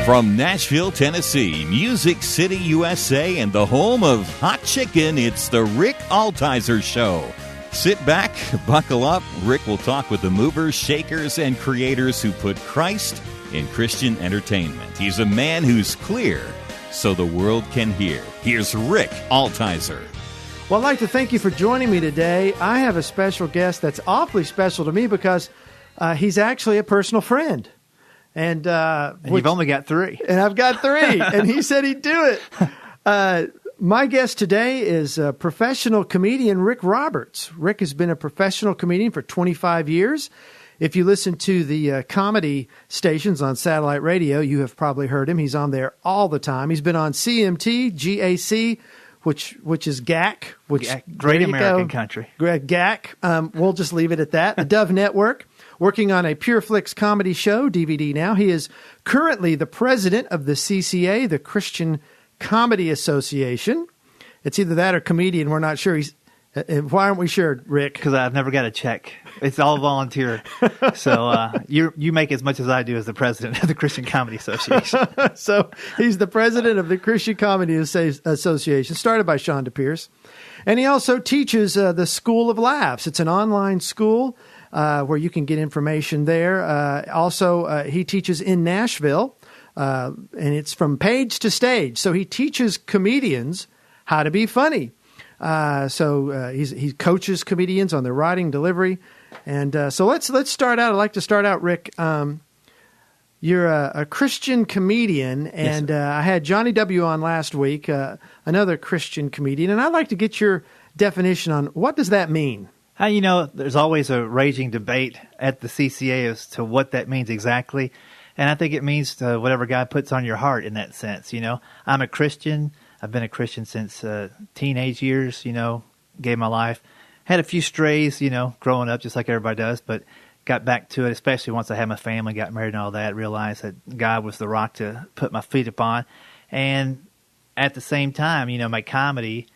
From Nashville, Tennessee, Music City, USA, and the home of hot chicken, it's the Rik Altizer Show. Sit back, buckle up. Rik will talk with the movers, shakers, and creators who put Christ in Christian entertainment. He's a man who's clear so the world can hear. Here's Rik Altizer. Well, I'd like to thank you for joining me today. I have a special guest that's awfully special to me because he's actually a personal friend. And you've only got 3. And I've got 3. And he said he'd do it. My guest today is professional comedian Rik Roberts. Rik has been a professional comedian for 25 years. If you listen to the comedy stations on satellite radio, you have probably heard him. He's on there all the time. He's been on CMT, GAC, which is GAC. Great American Country. GAC. We'll just leave it at that. The Dove Network. Working on a Pure Flix comedy show, DVD now. He is currently the president of the CCA, the Christian Comedy Association. It's either that or comedian. We're not sure. Why aren't we sure, Rik? Because I've never got a check. It's all volunteer. So you make as much as I do as the president of the Christian Comedy Association. So he's the president of the Christian Comedy Association, started by Sean DePierce. And he also teaches the School of Laughs. It's an online school where you can get information there. Also, he teaches in Nashville, and it's from page to stage. So he teaches comedians how to be funny. He coaches comedians on their writing, delivery. And so let's start out. I'd like to start out, Rik. You're a Christian comedian, and yes, I had Johnny W. on last week, another Christian comedian, and I'd like to get your definition on what does that mean? There's always a raging debate at the CCA as to what that means exactly, and I think it means whatever God puts on your heart in that sense. I'm a Christian. I've been a Christian since teenage years, gave my life. Had a few strays, growing up just like everybody does, but got back to it, especially once I had my family, got married and all that, realized that God was the rock to put my feet upon. And at the same time, my comedy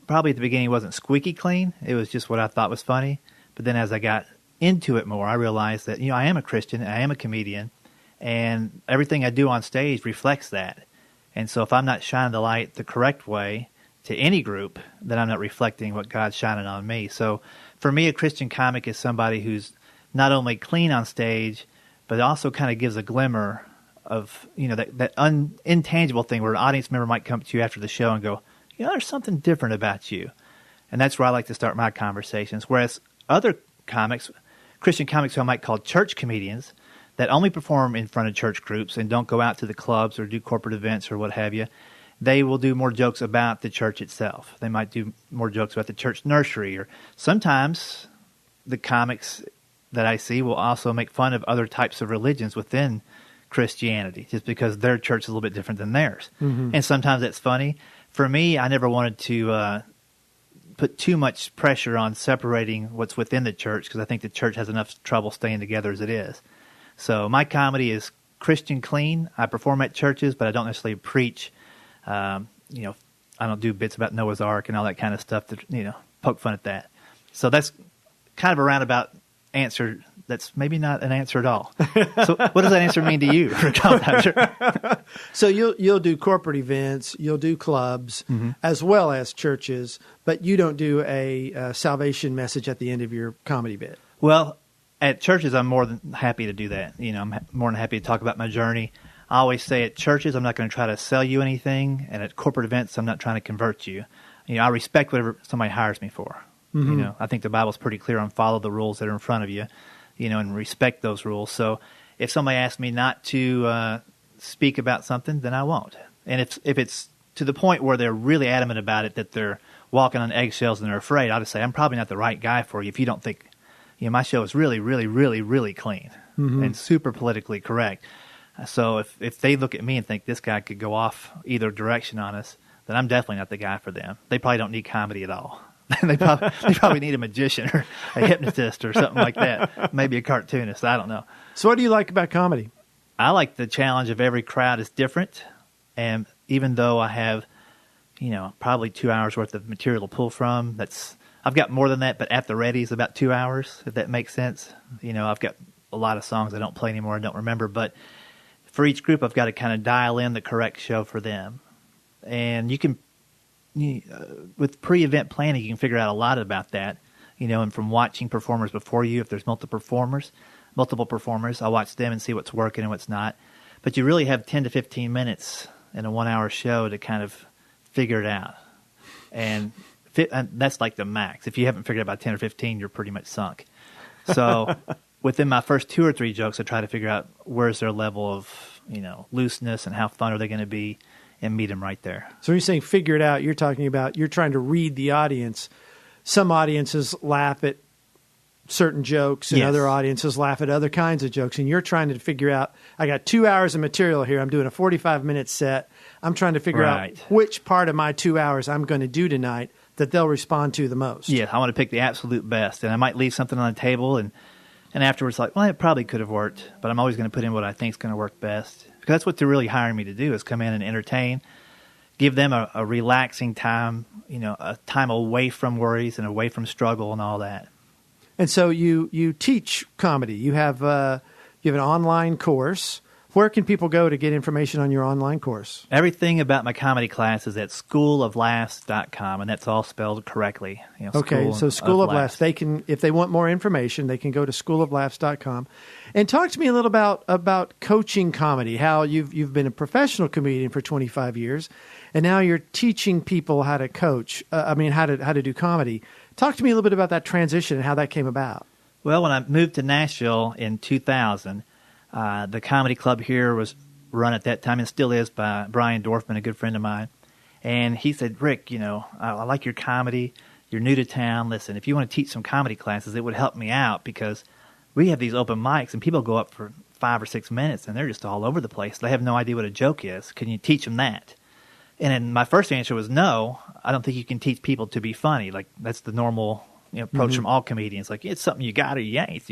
probably at the beginning wasn't squeaky clean. It was just what I thought was funny. But then as I got into it more, I realized that, I am a Christian, I am a comedian, and everything I do on stage reflects that. And so if I'm not shining the light the correct way to any group, then I'm not reflecting what God's shining on me. So for me, a Christian comic is somebody who's not only clean on stage, but also kind of gives a glimmer of, that intangible thing where an audience member might come to you after the show and go, there's something different about you. And that's where I like to start my conversations. Whereas other comics, Christian comics who I might call church comedians, that only perform in front of church groups and don't go out to the clubs or do corporate events or what have you, they will do more jokes about the church itself. They might do more jokes about the church nursery, or sometimes the comics that I see will also make fun of other types of religions within Christianity, just because their church is a little bit different than theirs. Mm-hmm. And sometimes that's funny. For me, I never wanted to put too much pressure on separating what's within the church, because I think the church has enough trouble staying together as it is. So my comedy is Christian clean. I perform at churches, but I don't necessarily preach. I don't do bits about Noah's Ark and all that kind of stuff to, poke fun at that. So that's kind of a roundabout answer that's maybe not an answer at all. So what does that answer mean to you? So you'll do corporate events, you'll do clubs, mm-hmm, as well as churches, but you don't do a salvation message at the end of your comedy bit. Well, at churches, I'm more than happy to do that. I'm more than happy to talk about my journey. I always say at churches, I'm not going to try to sell you anything, and at corporate events, I'm not trying to convert you. I respect whatever somebody hires me for. Mm-hmm. I think the Bible's pretty clear on follow the rules that are in front of you, and respect those rules. So if somebody asks me not to speak about something, then I won't. And if it's to the point where they're really adamant about it, that they're walking on eggshells and they're afraid, I'll just say, I'm probably not the right guy for you if you don't think, my show is really, really, really, really clean, mm-hmm, and super politically correct. So if they look at me and think this guy could go off either direction on us, then I'm definitely not the guy for them. They probably don't need comedy at all. they probably need a magician or a hypnotist or something like that. Maybe a cartoonist. I don't know. So what do you like about comedy? I like the challenge of every crowd is different. And even though I have, probably 2 hours worth of material to pull from, I've got more than that, but at the ready is about 2 hours, if that makes sense. I've got a lot of songs I don't play anymore, I don't remember. But for each group, I've got to kind of dial in the correct show for them. And with pre-event planning, you can figure out a lot about that, and from watching performers before you, if there's multiple performers, I'll watch them and see what's working and what's not. But you really have 10 to 15 minutes in a 1-hour show to kind of figure it out. And that's like the max. If you haven't figured out about 10 or 15, you're pretty much sunk. So within my first 2 or 3 jokes, I try to figure out where's their level of, looseness and how fun are they going to be, and meet them right there. So when you're saying figure it out, you're talking about you're trying to read the audience. Some audiences laugh at certain jokes and other audiences laugh at other kinds of jokes. And you're trying to figure out, I got 2 hours of material here. I'm doing a 45-minute set. I'm trying to figure out which part of my 2 hours I'm going to do tonight that they'll respond to the most. Yeah, I want to pick the absolute best. And I might leave something on the table and afterwards like, well, it probably could have worked, but I'm always going to put in what I think is going to work best. Because that's what they're really hiring me to do, is come in and entertain, give them a relaxing time, a time away from worries and away from struggle and all that. And so you teach comedy. You have an online course. Where can people go to get information on your online course? Everything about my comedy class is at SchoolOfLaughs.com, and that's all spelled correctly. Okay, so School of Laughs. They can, if they want more information, they can go to SchoolOfLaughs.com. And talk to me a little about coaching comedy. How you've been a professional comedian for 25 years, and now you're teaching people how to coach. How to do comedy. Talk to me a little bit about that transition and how that came about. Well, when I moved to Nashville in 2000. The comedy club here was run at that time and still is by Brian Dorfman, a good friend of mine. And he said, Rick, I like your comedy. You're new to town. Listen, if you want to teach some comedy classes, it would help me out because we have these open mics and people go up for 5 or 6 minutes and they're just all over the place. They have no idea what a joke is. Can you teach them that? And then my first answer was no. I don't think you can teach people to be funny. Like that's the normal approach from all comedians. Like it's something you got or you ain't,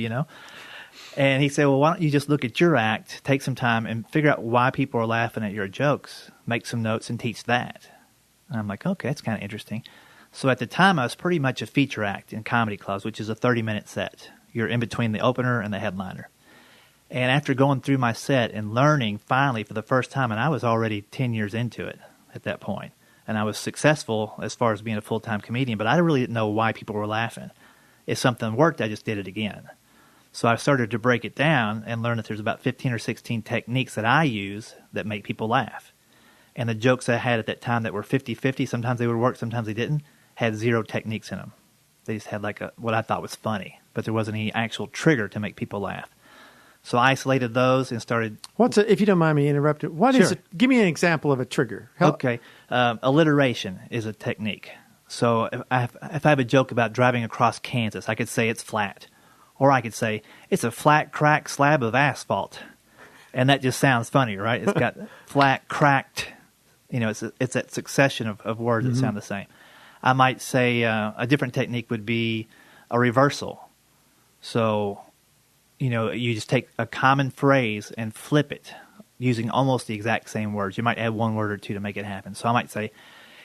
And he said, well, why don't you just look at your act, take some time, and figure out why people are laughing at your jokes, make some notes, and teach that. And I'm like, okay, that's kind of interesting. So at the time, I was pretty much a feature act in comedy clubs, which is a 30-minute set. You're in between the opener and the headliner. And after going through my set and learning finally for the first time, and I was already 10 years into it at that point, and I was successful as far as being a full-time comedian, but I really didn't know why people were laughing. If something worked, I just did it again. So I started to break it down and learn that there's about 15 or 16 techniques that I use that make people laugh. And the jokes I had at that time that were 50-50, sometimes they would work, sometimes they didn't, had 0 techniques in them. They just had like what I thought was funny, but there wasn't any actual trigger to make people laugh. So I isolated those and started... if you don't mind me interrupting, give me an example of a trigger. Okay. Alliteration is a technique. So if I have a joke about driving across Kansas, I could say it's flat. Or I could say, it's a flat, cracked slab of asphalt. And that just sounds funny, right? It's got flat, cracked, it's that succession of words that sound the same. I might say a different technique would be a reversal. So, you just take a common phrase and flip it using almost the exact same words. You might add 1 word or 2 to make it happen. So I might say,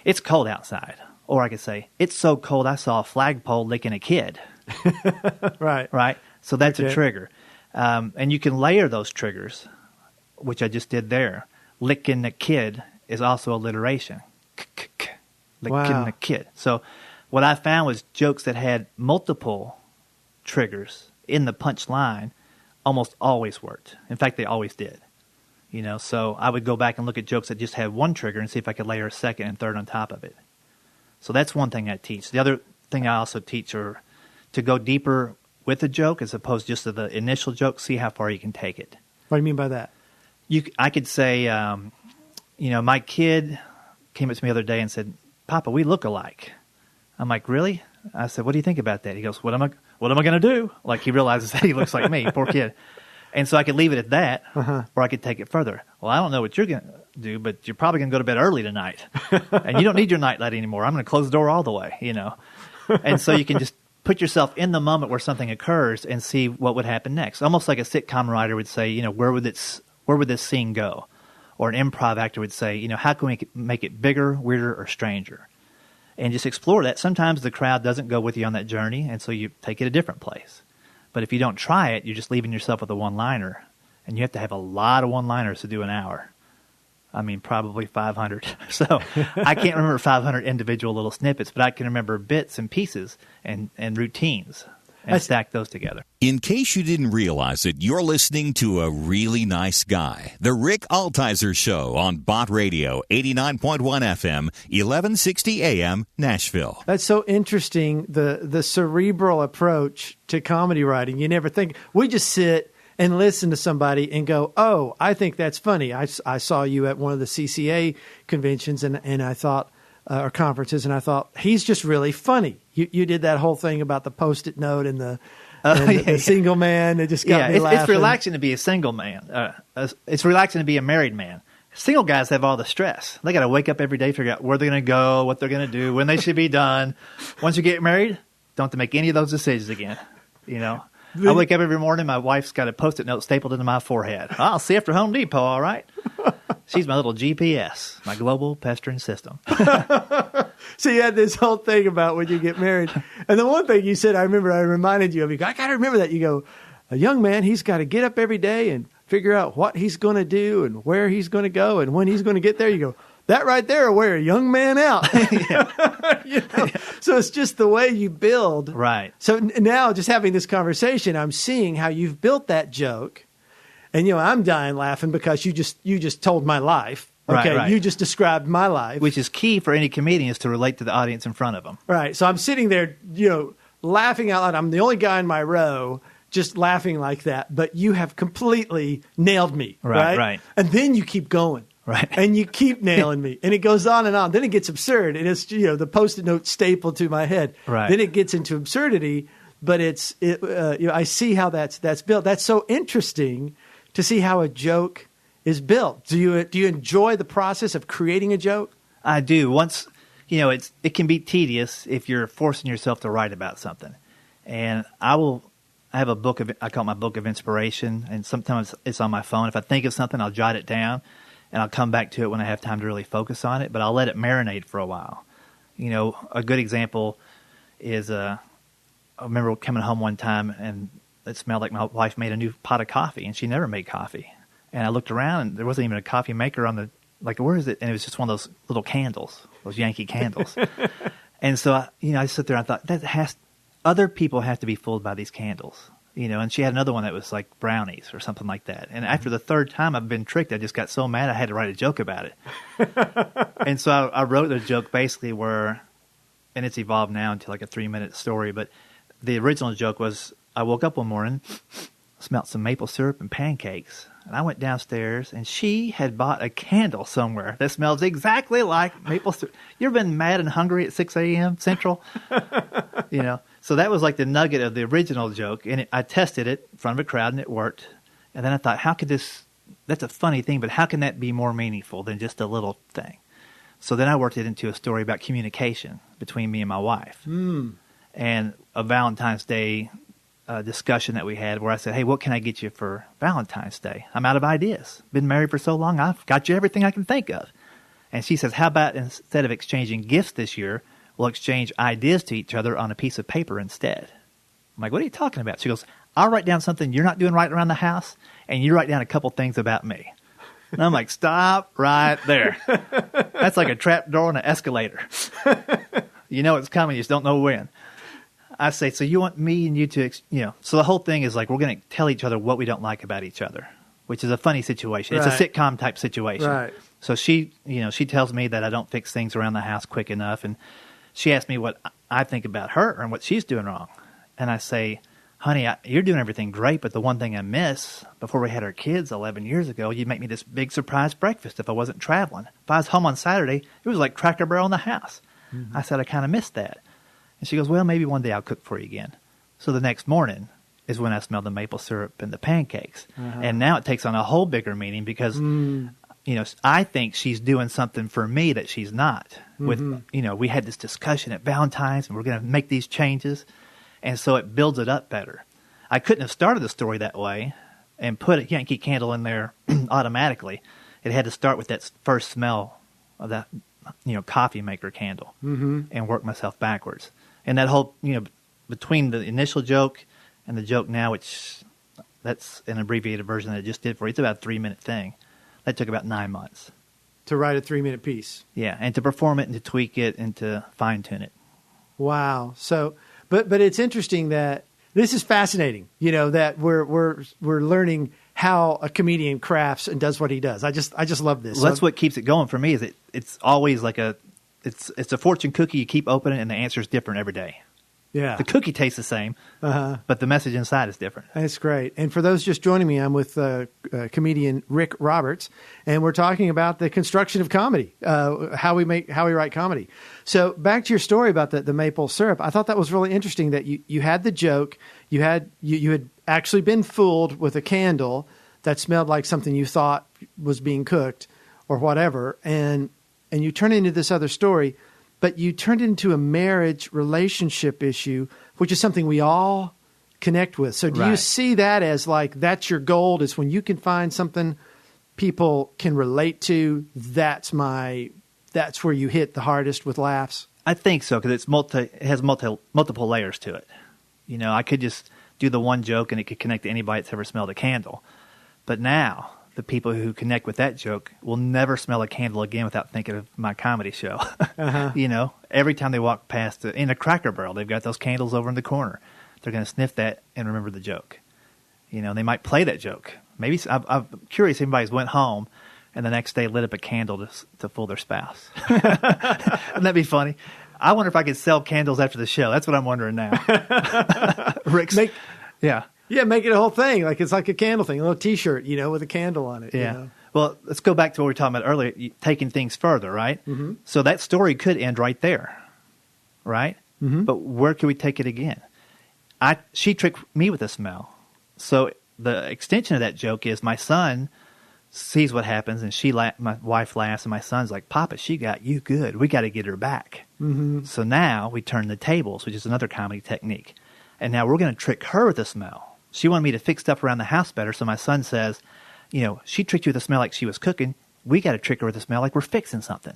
it's cold outside. Or I could say, it's so cold I saw a flagpole licking a kid. Right. So that's a trigger. And you can layer those triggers, which I just did there. Licking a kid is also alliteration. Licking a kid. So what I found was jokes that had multiple triggers in the punchline almost always worked. In fact, they always did. So I would go back and look at jokes that just had 1 trigger and see if I could layer a second and third on top of it. So that's one thing I teach. The other thing I also teach are to go deeper with a joke as opposed just to the initial joke, see how far you can take it. What do you mean by that? I could say, my kid came up to me the other day and said, Papa, we look alike. I'm like, really? I said, what do you think about that? He goes, what am I going to do? Like he realizes that he looks like me, poor kid. And so I could leave it at that, or I could take it further. Well, I don't know what you're going to do, but you're probably going to go to bed early tonight. And you don't need your nightlight anymore. I'm going to close the door all the way, And so you can just put yourself in the moment where something occurs and see what would happen next. Almost like a sitcom writer would say, where would this scene go? Or an improv actor would say, how can we make it bigger, weirder, or stranger? And just explore that. Sometimes the crowd doesn't go with you on that journey, and so you take it a different place. But if you don't try it, you're just leaving yourself with a one-liner, and you have to have a lot of one-liners to do an hour. I mean, probably 500. So I can't remember 500 individual little snippets, but I can remember bits and pieces and routines and stack those together. In case you didn't realize it, you're listening to a really nice guy. The Rik Altizer Show on Bot Radio, 89.1 FM, 1160 AM, Nashville. That's so interesting, the cerebral approach to comedy writing. You never think. We just sit and listen to somebody and go, oh, I think that's funny. I saw you at one of the CCA conventions and I thought, or conferences, and I thought, he's just really funny. You did that whole thing about the Postit note and the single man. It just got me laughing. It's relaxing to be a single man. It's relaxing to be a married man. Single guys have all the stress. They got to wake up every day, figure out where they're going to go, what they're going to do, when they should be done. Once you get married, don't have to make any of those decisions again. You know, I wake up every morning, my wife's got a Post-it note stapled into my forehead. I'll see you after Home Depot, all right? She's my little GPS, my global pestering system. So you had this whole thing about when you get married. And the one thing you said, I reminded you of, you go, I got to remember that. You go, a young man, he's got to get up every day and figure out what he's going to do and where he's going to go and when he's going to get there. You go, that right there will wear a young man out. You know? So it's just the way you build. Right. So now just having this conversation, I'm seeing how you've built that joke. And, you know, I'm dying laughing because you just told my life. Okay, right. You just described my life. Which is key for any comedian, is to relate to the audience in front of them. Right. So I'm sitting there, you know, laughing out loud. I'm the only guy in my row just laughing like that. But you have completely nailed me. Right. And then you keep going. Right. And you keep nailing me. And it goes on and on. Then it gets absurd. And it's, you know, the Post-it note stapled to my head. Right. Then it gets into absurdity. But you know, I see how that's built. That's so interesting to see how a joke is built. Do you enjoy the process of creating a joke? I do. Once, you know, it can be tedious if you're forcing yourself to write about something. And I have a book I call it my book of inspiration, and sometimes it's on my phone. If I think of something, I'll jot it down, and I'll come back to it when I have time to really focus on it. But I'll let it marinate for a while. You know, a good example is I remember coming home one time and it smelled like my wife made a new pot of coffee, and she never made coffee. And I looked around, and there wasn't even a coffee maker on the, like, where is it? And it was just one of those little candles, those Yankee candles. And so, I sit there and I thought, other people have to be fooled by these candles. You know, and she had another one that was like brownies or something like that. And after the third time I've been tricked, I just got so mad I had to write a joke about it. And so I wrote a joke basically where, and it's evolved now into like a 3-minute story, but the original joke was, I woke up one morning, smelled some maple syrup and pancakes, and I went downstairs, and she had bought a candle somewhere that smells exactly like maple syrup. You ever been mad and hungry at 6 a.m. Central? You know, so that was like the nugget of the original joke, and I tested it in front of a crowd, and it worked. And then I thought, that's a funny thing, but how can that be more meaningful than just a little thing? So then I worked it into a story about communication between me and my wife. And a Valentine's Day discussion that we had where I said, hey, what can I get you for Valentine's Day? I'm out of ideas. Been married for so long, I've got you everything I can think of. And she says, how about instead of exchanging gifts this year, we'll exchange ideas to each other on a piece of paper instead. I'm like, what are you talking about? She goes, I'll write down something you're not doing right around the house, and you write down a couple things about me. And I'm like, stop right there. That's like a trap door on an escalator. You know it's coming, you just don't know when. I say, so you want me and you to, so the whole thing is like, we're going to tell each other what we don't like about each other, which is a funny situation. Right. It's a sitcom type situation. Right. So she tells me that I don't fix things around the house quick enough. And she asked me what I think about her and what she's doing wrong. And I say, honey, you're doing everything great, but the one thing I miss, before we had our kids 11 years ago, you'd make me this big surprise breakfast if I wasn't traveling. If I was home on Saturday, it was like Cracker Barrel in the house. Mm-hmm. I said, I kind of missed that. And she goes, well, maybe one day I'll cook for you again. So the next morning is when I smelled the maple syrup and the pancakes. Uh-huh. And now it takes on a whole bigger meaning because, I think she's doing something for me that she's not. With, we had this discussion at Valentine's and we're going to make these changes. And so it builds it up better. I couldn't have started the story that way and put a Yankee Candle in there automatically. It had to start with that first smell of that, coffee maker candle and work myself backwards. And that whole, between the initial joke and the joke now, which That's an abbreviated version that I just did for you. It's about a 3-minute thing. That took about 9 months. To write a 3-minute piece. Yeah, and to perform it and to tweak it and to fine-tune it. Wow. So, but it's interesting that this is fascinating, that we're learning how a comedian crafts and does what he does. I just love this. Well, that's what keeps it going for me. Is it's always like it's a fortune cookie. You keep opening, and the answer is different every day. Yeah, the cookie tastes the same, but the message inside is different. That's great. And for those just joining me, I'm with comedian Rik Roberts, and we're talking about the construction of comedy, how we write comedy. So back to your story about the maple syrup. I thought that was really interesting that you had the joke, you had actually been fooled with a candle that smelled like something you thought was being cooked or whatever, and you turn into this other story. But you turned it into a marriage relationship issue, which is something we all connect with. So do you see that as like that's your goal? Is when you can find something people can relate to, that's where you hit the hardest with laughs? I think so, because it has multiple layers to it. I could just do the one joke and it could connect to anybody that's ever smelled a candle. But now the people who connect with that joke will never smell a candle again without thinking of my comedy show. Every time they walk past in a Cracker Barrel, they've got those candles over in the corner. They're going to sniff that and remember the joke. They might play that joke. Maybe I'm curious if anybody's went home and the next day lit up a candle to fool their spouse. Wouldn't that be funny? I wonder if I could sell candles after the show. That's what I'm wondering now. Rick's, yeah. Yeah, make it a whole thing. Like it's like a candle thing, a little T-shirt, with a candle on it. Yeah. Well, let's go back to what we were talking about earlier, taking things further, right? Mm-hmm. So that story could end right there, right? Mm-hmm. But where could we take it again? She tricked me with a smell. So the extension of that joke is my son sees what happens, and my wife laughs, and my son's like, "Papa, she got you good. We got to get her back." Mm-hmm. So now we turn the tables, which is another comedy technique. And now we're going to trick her with a smell. She wanted me to fix stuff around the house better, so my son says, she tricked you with a smell like she was cooking. We got to trick her with a smell like we're fixing something.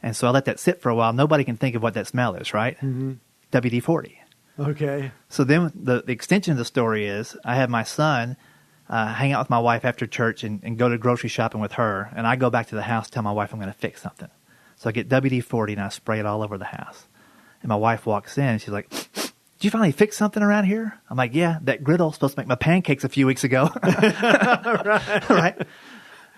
And so I let that sit for a while. Nobody can think of what that smell is, right? Mm-hmm. WD-40. Okay. So then the extension of the story is I have my son hang out with my wife after church and go to grocery shopping with her, and I go back to the house tell my wife I'm going to fix something. So I get WD-40 and I spray it all over the house. And my wife walks in and she's like, "Did you finally fix something around here?" I'm like, "Yeah, that griddle's supposed to make my pancakes a few weeks ago." Right.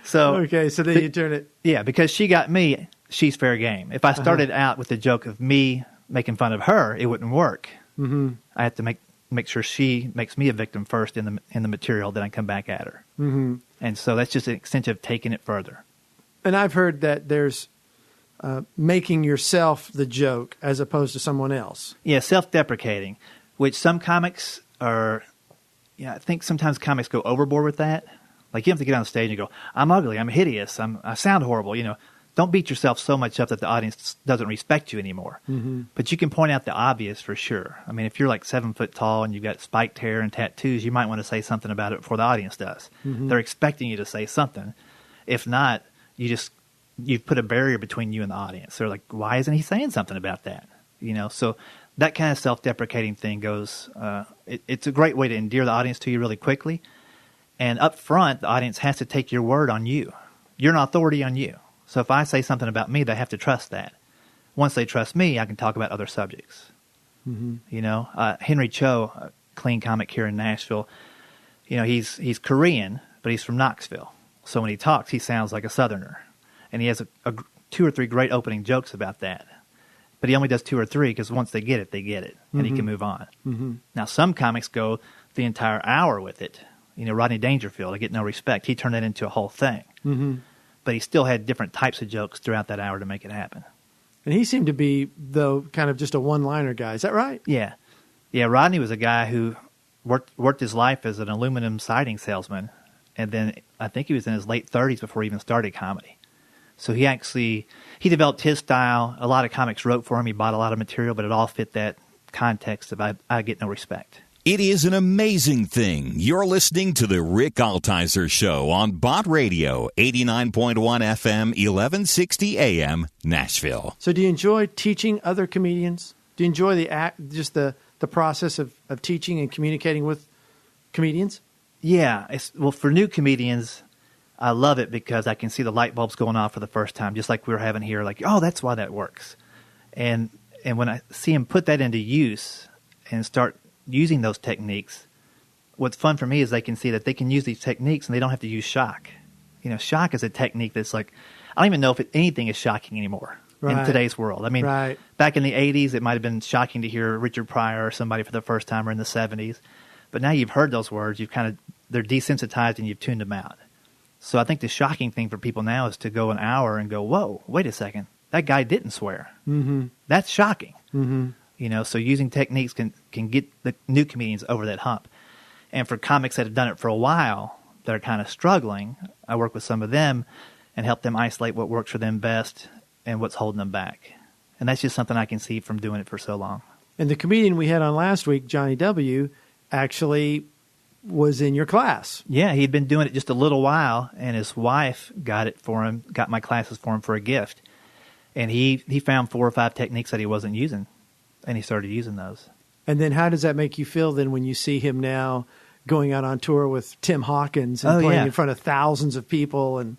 So okay, so then you turn it. Yeah, because she got me, she's fair game. If I started out with the joke of me making fun of her, it wouldn't work. Mm-hmm. I have to make sure she makes me a victim first in the material, then I come back at her. Mm-hmm. And so that's just an extension of taking it further. And I've heard that there's making yourself the joke as opposed to someone else. Yeah, self-deprecating, which some comics are, I think sometimes comics go overboard with that. Like you have to get on stage and go, "I'm ugly, I'm hideous, I sound horrible." Don't beat yourself so much up that the audience doesn't respect you anymore. Mm-hmm. But you can point out the obvious for sure. I mean, if you're like 7 foot tall and you've got spiked hair and tattoos, you might want to say something about it before the audience does. Mm-hmm. They're expecting you to say something. If not, you've put a barrier between you and the audience. They're like, "Why isn't he saying something about that?" So that kind of self-deprecating thing goes, it's a great way to endear the audience to you really quickly. And up front, the audience has to take your word on you. You're an authority on you. So if I say something about me, they have to trust that. Once they trust me, I can talk about other subjects. Mm-hmm. Henry Cho, a clean comic here in Nashville, he's Korean, but he's from Knoxville. So when he talks, he sounds like a Southerner. And he has 2 or 3 great opening jokes about that. But he only does 2 or 3 because once they get it, and he can move on. Mm-hmm. Now, some comics go the entire hour with it. Rodney Dangerfield, I get no respect. He turned that into a whole thing. Mm-hmm. But he still had different types of jokes throughout that hour to make it happen. And he seemed to be, though, kind of just a one-liner guy. Is that right? Yeah. Yeah, Rodney was a guy who worked his life as an aluminum siding salesman. And then I think he was in his late 30s before he even started comedy. So he developed his style. A lot of comics wrote for him. He bought a lot of material, but it all fit that context of I get no respect. It is an amazing thing. You're listening to the Rik Altizer Show on Bot Radio, 89.1 FM, 1160 AM, Nashville. So do you enjoy teaching other comedians? Do you enjoy the process of teaching and communicating with comedians? Yeah. Well, for new comedians, I love it because I can see the light bulbs going off for the first time, just like we were having here. Like, oh, that's why that works. And when I see them put that into use and start using those techniques, what's fun for me is they can see that they can use these techniques and they don't have to use shock. You know, shock is a technique that's like, I don't even know if anything is shocking anymore in today's world. I mean, back in the 80s, it might have been shocking to hear Richard Pryor or somebody for the first time, or in the 70s. But now you've heard those words, they're desensitized and you've tuned them out. So I think the shocking thing for people now is to go an hour and go, whoa, wait a second, that guy didn't swear. Mm-hmm. That's shocking. Mm-hmm. You know, so using techniques can get the new comedians over that hump. And for comics that have done it for a while, that are kind of struggling, I work with some of them and help them isolate what works for them best and what's holding them back. And that's just something I can see from doing it for so long. And the comedian we had on last week, Johnny W., actually was in your class. Yeah, he'd been doing it just a little while, and his wife got my classes for him for a gift. And he found 4 or 5 techniques that he wasn't using, and he started using those. And then how does that make you feel then when you see him now going out on tour with Tim Hawkins and playing in front of thousands of people? And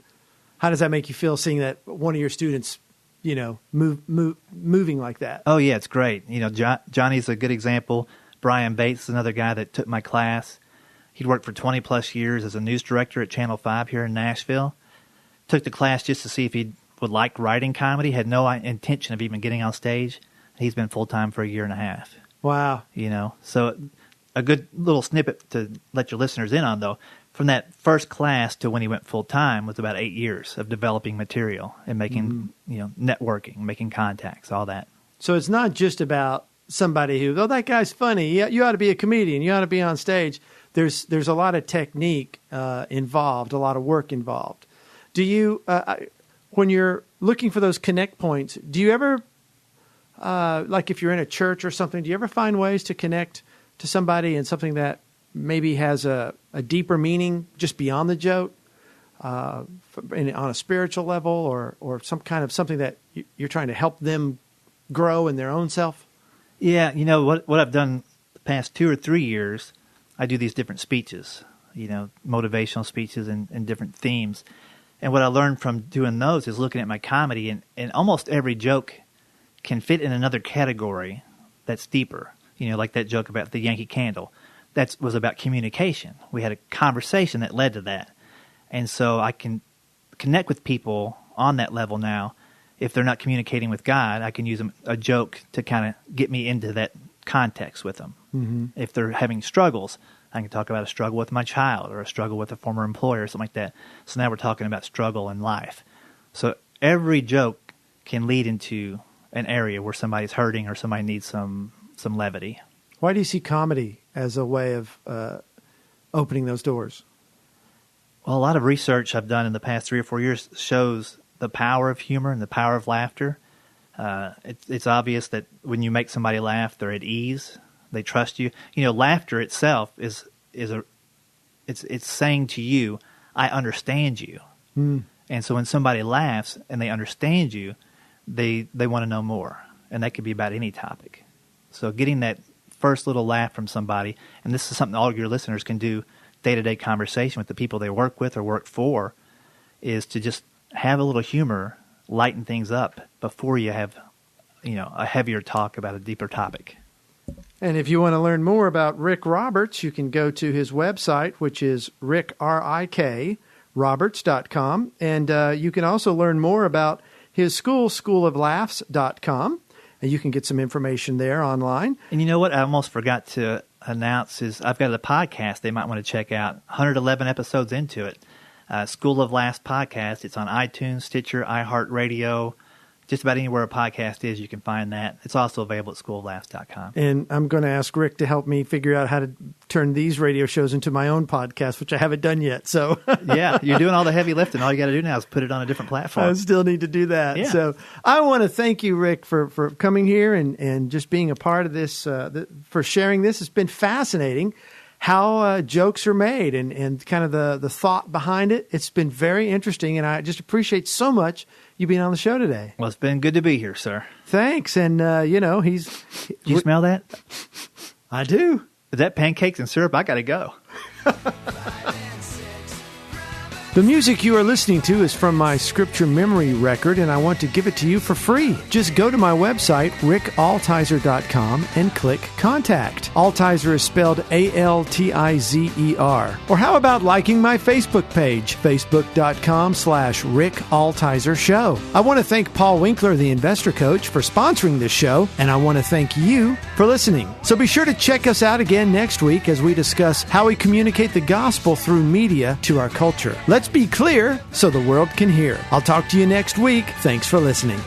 how does that make you feel seeing that one of your students, you know, moving like that? Oh, yeah, it's great. You know, Johnny's a good example. Brian Bates is another guy that took my class. He'd worked for 20-plus years as a news director at Channel 5 here in Nashville. Took the class just to see if he would like writing comedy. Had no intention of even getting on stage. He's been full-time for a year and a half. Wow. You know, so a good little snippet to let your listeners in on, though. From that first class to when he went full-time was about 8 years of developing material and making, you know, networking, making contacts, all that. So it's not just about somebody who, oh, that guy's funny. You ought to be a comedian. You ought to be on stage. There's a lot of technique involved, a lot of work involved. Do you, when you're looking for those connect points, do you ever, like if you're in a church or something, do you ever find ways to connect to somebody and something that maybe has a deeper meaning just beyond the joke, on a spiritual level, or some kind of something that you're trying to help them grow in their own self? Yeah, you know, what I've done the past 2 or 3 years, I do these different speeches, you know, motivational speeches and different themes. And what I learned from doing those is looking at my comedy, and almost every joke can fit in another category that's deeper. You know, like that joke about the Yankee Candle. That was about communication. We had a conversation that led to that. And so I can connect with people on that level now. If they're not communicating with God, I can use a joke to kind of get me into that context with them. Mm-hmm. If they're having struggles, I can talk about a struggle with my child or a struggle with a former employer or something like that. So now we're talking about struggle in life. So every joke can lead into an area where somebody's hurting or somebody needs some levity. Why do you see comedy as a way of opening those doors? Well, a lot of research I've done in the past 3 or 4 years shows the power of humor and the power of laughter. It's obvious that when you make somebody laugh, they're at ease. They trust you. You know, laughter itself is it's saying to you, I understand you. Mm. And so when somebody laughs and they understand you, they want to know more. And that could be about any topic. So getting that first little laugh from somebody, and this is something all your listeners can do day-to-day conversation with the people they work with or work for, is to just have a little humor, lighten things up before you have, you know, a heavier talk about a deeper topic. And if you want to learn more about Rik Roberts, you can go to his website, which is RickRoberts.com. And you can also learn more about his school, schooloflaughs.com. And you can get some information there online. And you know what I almost forgot to announce is I've got a podcast they might want to check out. 111 episodes into it. School of Laughs podcast. It's on iTunes, Stitcher, iHeartRadio. Just about anywhere a podcast is, you can find that. It's also available at schooloflaughs.com. And I'm going to ask Rick to help me figure out how to turn these radio shows into my own podcast, which I haven't done yet. So yeah, you're doing all the heavy lifting. All you got to do now is put it on a different platform. I still need to do that. Yeah. So I want to thank you, Rick, for coming here and just being a part of this, for sharing this. It's been fascinating how jokes are made and kind of the thought behind it. It's been very interesting, and I just appreciate so much you being on the show today. Well, it's been good to be here, sir. Thanks. And, you know, Do you smell that? I do. Is that pancakes and syrup? I got to go. The music you are listening to is from my scripture memory record, and I want to give it to you for free. Just go to my website, rikaltizer.com, and click Contact. Altizer is spelled Altizer. Or how about liking my Facebook page, facebook.com/Rik Altizer Show. I want to thank Paul Winkler, the investor coach, for sponsoring this show, and I want to thank you for listening. So be sure to check us out again next week as we discuss how we communicate the gospel through media to our culture. Let's be clear so the world can hear. I'll talk to you next week. Thanks for listening.